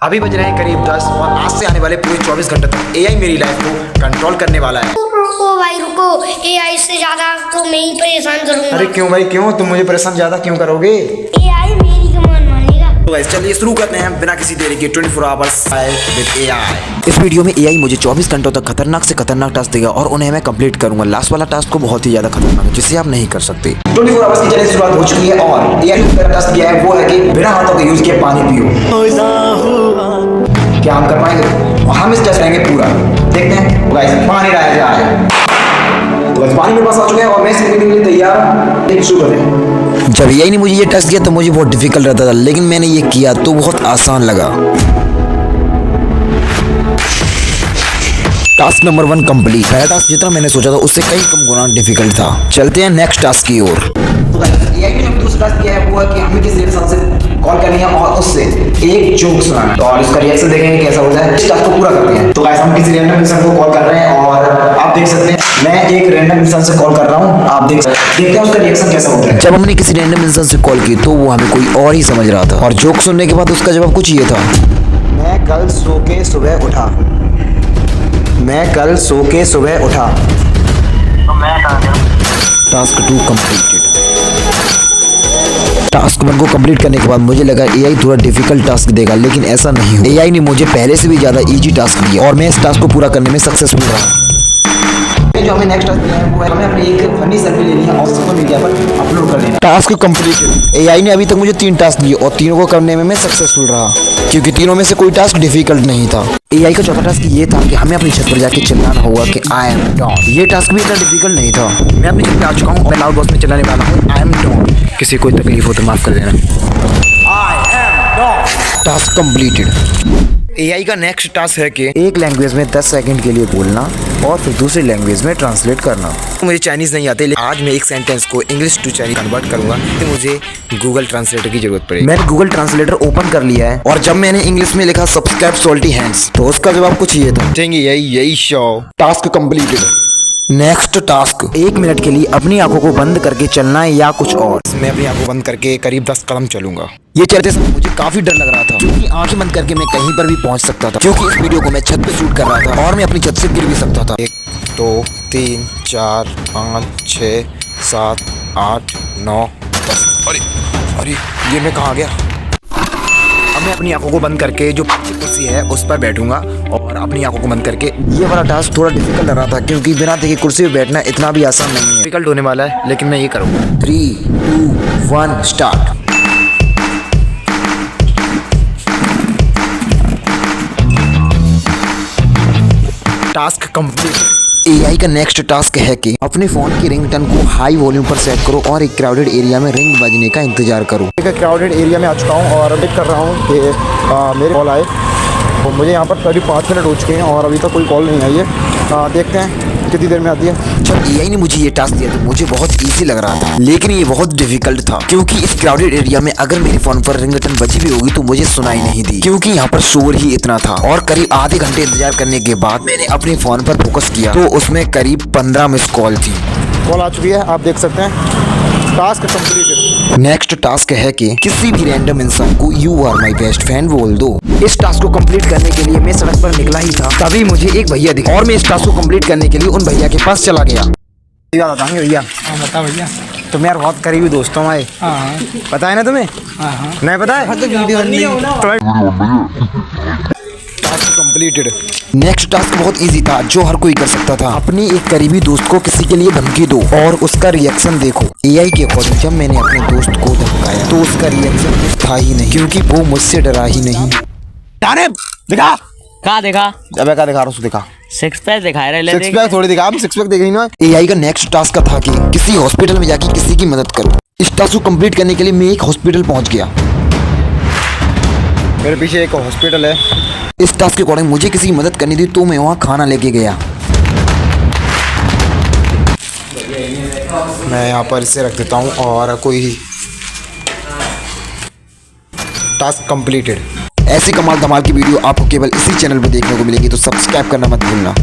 अभी बज रहे हैं करीब 10 और आज से आने वाले पूरे 24 घंटे तक एआई मेरी लाइफ को कंट्रोल करने वाला है। रुको भाई रुको, एआई से ज्यादा तो मैं ही परेशान करूंगा। अरे क्यों भाई क्यों, तुम मुझे परेशान ज्यादा क्यों करोगे? एआई मेरी कमान मानेगा। तो गाइस चलिए शुरू करते हैं बिना किसी देरी के 24 आवर्स विद एआई। इस वीडियो में एआई मुझे 24 घंटों तक खतरनाक से खतरनाक टास्क देगा और उन्हें मैं कंप्लीट करूंगा। लास्ट वाला टास्क को बहुत ही ज्यादा खतरनाक है जिसे आप नहीं कर सकते। 24 आवर्स की चैलेंज शुरुआत हो चुकी है और एआई ने टास्क दिया है वो है कि बिना हाथों के यूज किए पानी पियो। क्या हम कर पाएंगे? हम इस टेस्ट लेंगे पूरा, देखते हैं गाइस पानी डाला जाए। तो पानी मेरे पास आ चुके हैं और मैं इसके लिए तैयार हूं। शुरू करें। जब एआई ने मुझे ये टेस्ट दिया तो मुझे बहुत डिफिकल्ट रहता था, लेकिन मैंने ये किया तो बहुत आसान लगा। Task number 1 complete. पहला टास्क जितना मैंने सोचा था उससे कई कम गुना डिफिकल्ट था। चलते हैं नेक्स्ट टास्क की ओर। तो एआई ने जो दूसरा टास्क किया है वो है कि हमें किसी इंसान से कॉल करनी है और उससे एक जोक सुनाना है और इसका रिएक्शन देखेंगे कैसा होता है। इस टास्क को पूरा करते हैं। तो गाइस हम किसी रैंडम इंसान को कॉल कर रहे हैं और आप देख सकते हैं मैं एक रैंडम इंसान से कॉल कर रहा हूं। आप देखते हैं उसका रिएक्शन कैसा होता है। जब हमने किसी रैंडम इंसान से कॉल की तो वो हमें कोई और ही समझ रहा था और जोक सुनने के बाद उसका जवाब कुछ ये था। मैं कल सो के सुबह उठा। Task 2 completed. टास्क 1 को कंप्लीट करने के बाद मुझे लगा एआई थोड़ा डिफिकल्ट टास्क देगा, लेकिन ऐसा नहीं हुआ। एआई ने मुझे पहले से भी ज्यादा इजी टास्क दिया और मैं इस टास्क को पूरा करने में सक्सेसफुल रहा। जो हमें नेक्स्ट टास्क दिया है वो है हमें अपनी एक फनी सेल्फी लेनी है और सोशल मीडिया पर अपलोड कर देना। Task completed. एआई ने अभी तक मुझे 3 टास्क दिए और तीनों को करने में मैं सक्सेसफुल रहा क्योंकि तीनों में से कोई टास्क डिफिकल्ट नहीं था। एआई का चौथा टास्क ये था कि हमें अपनी छत पर जाके चिल्लाना होगा कि आई एम डॉन। ये टास्क भी इतना डिफिकल्ट नहीं था। मैं अपनी छत पे आ चुका हूँ और लाउड वॉइस में चिल्लाने वाला हूँ आई एम डॉन। किसी कोई तकलीफ हो तो माफ कर देना। I am done. Task completed. AI का नेक्स्ट टास्क है कि एक लैंग्वेज में 10 सेकंड के लिए बोलना और फिर दूसरी लैंग्वेज में ट्रांसलेट करना। मुझे चाइनीज नहीं आते, लेकिन आज मैं एक सेंटेंस को इंग्लिश टू चाइनीज कन्वर्ट करूंगा तो मुझे गूगल ट्रांसलेटर की जरूरत पड़ेगी। मैंने गूगल ट्रांसलेटर ओपन कर लिया है और जब मैंने इंग्लिश में लिखा सब्सक्राइब सॉल्टी हैंड्स तो उसका जवाब कुछ ये था। यही show. Task completed. Next task 1 minute के लिए अपनी आंखों को बंद करके चलना है या कुछ और। मैं अपनी आंखों बंद करके करीब 10 कदम चलूंगा। ये चलते समय मुझे काफी डर लग रहा था क्योंकि आंखें बंद करके मैं कहीं पर भी पहुंच सकता था क्योंकि इस वीडियो को मैं छत पे शूट कर रहा था और मैं अपनी छत से गिर भी सकता था। 1 2 3 4 5 6 7 8 9 10। अरे ये मैं कहाँ गया? अब मैं अपनी आंखों को बंद करके जो कुर्सी है उस पर बैठूंगा और अपनी आंखों को बंद करके। ये वाला टास्क थोड़ा डिफिकल्ट लग रहा था क्योंकि बिना देखे कुर्सी पे बैठना इतना भी आसान नहीं है। डिफिकल्ट होने वाला है लेकिन मैं ये करूँगा। 3 2 1 स्टार्ट। Task complete. एआई का नेक्स्ट टास्क है कि अपने फोन की रिंगटोन को हाई वॉल्यूम पर सेट करो और एक क्राउडेड एरिया में रिंग बजने का इंतजार करो। एक क्राउडेड एरिया में आ चुका हूँ और वेट कर रहा हूँ कि मेरे कॉल आए। तो मुझे यहाँ पर करीब 5 मिनट हो चुके हैं और अभी तक कोई कॉल नहीं आई है। देखते हैं कितनी देर में आती है। जब एआई ने मुझे ये टास्क दिया तो मुझे बहुत इजी लग रहा था, लेकिन ये बहुत डिफिकल्ट था क्योंकि इस क्राउडेड एरिया में अगर मेरे फोन पर रिंगटोन बजी भी होगी तो मुझे सुनाई नहीं दी क्योंकि यहाँ पर शोर ही इतना था। और करीब आधे घंटे इंतजार करने के बाद मैंने अपने फोन पर फोकस किया तो उसमें करीब 15 मिस कॉल थी। कॉल आ चुकी है, आप देख सकते हैं। Task completed. नेक्स्ट टास्क है कि किसी भी रैंडम इंसान को you are my best friend बोल दो। इस टास्क को कंप्लीट करने के लिए मैं सड़क पर निकला ही था तभी मुझे एक भैया दिखा और मैं इस टास्क को कंप्लीट करने के लिए उन भैया के पास चला गया। बताएंगे भैया? बता भैया। तुम यार बहुत करीबी दोस्त हो हमारे। पता है ना तुम्हें? नहीं पता है? Task completed. नेक्स्ट टास्क बहुत इजी था जो हर कोई कर सकता था। अपने एक करीबी दोस्त को किसी के लिए धमकी दो और उसका रिएक्शन देखो। एआई के अकॉर्डिंग जब मैंने अपने दोस्त को धमकाया तो उसका रिएक्शन था ही नहीं क्योंकि वो मुझसे डरा ही नहीं। दिखा कहाँ देखा? अबे क्या दिखा रहा हूँ? दिखा 6 पैक दिखाए रहे। 6 पैक थोड़ी दिखा, 6 पैक देख रही ना। एआई का नेक्स्ट टास्क था कि किसी हॉस्पिटल में जाके किसी की मदद करो। इस टास्क को कंप्लीट करने के लिए मैं एक हॉस्पिटल पहुंच गया। मेरे पीछे एक हॉस्पिटल है। इस टास्क के अकॉर्डिंग मुझे किसी की मदद करनी थी तो मैं वहाँ खाना लेके गया। मैं यहाँ पर इसे रख देता हूँ और कोई टास्क कंप्लीटेड। ऐसी कमाल धमाल की वीडियो आपको केवल इसी चैनल पर देखने को मिलेगी तो सब्सक्राइब करना मत भूलना।